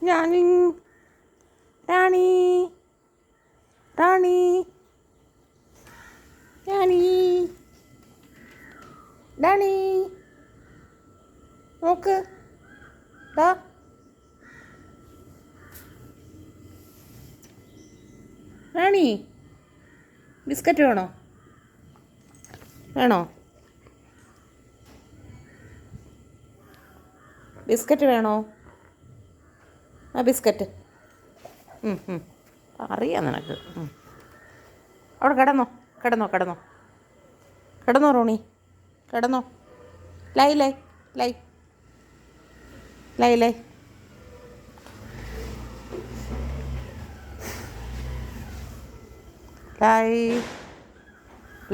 രാണി രാണി റാണി രാണി രാണി നോക്ക് ദാ റാണി ബിസ്ക്കറ്റ് വേണോ വേണോ ബിസ്ക്കറ്റ് വേണോ ആ ബിസ്ക്കറ്റ് അറിയാം നിനക്ക് അവിടെ കിടന്നോ കിടന്നോ കിടന്നോ കിടന്നോ റോണി കിടന്നോ ലൈ ലൈ ലൈ ലൈ ലൈ ലൈ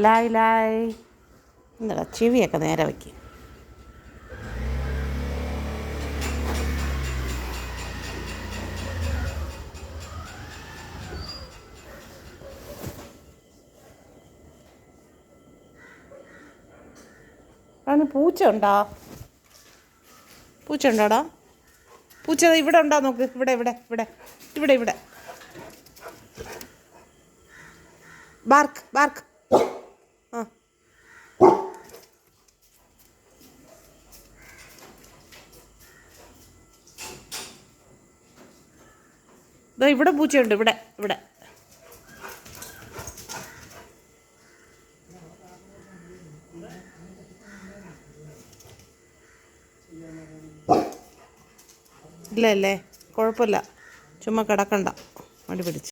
ലൈ ലൈ എന്താ ചെവിയൊക്കെ നേരെ വയ്ക്കും. അതിന് പൂച്ച ഉണ്ടോ? പൂച്ച ഉണ്ടോടാ? പൂച്ച ഇവിടെ ഉണ്ടോ നോക്ക്. ഇവിടെ ഇവിടെ ഇവിടെ ഇവിടെ ഇവിടെ ബാർക്ക് ബാർക്ക്. ആ ഇതാ ഇവിടെ പൂച്ചയുണ്ട്. ഇവിടെ ഇവിടെ ഇല്ല അല്ലേ? കുഴപ്പമില്ല, ചുമ്മാ കിടക്കണ്ട, മടി പിടിച്ച്.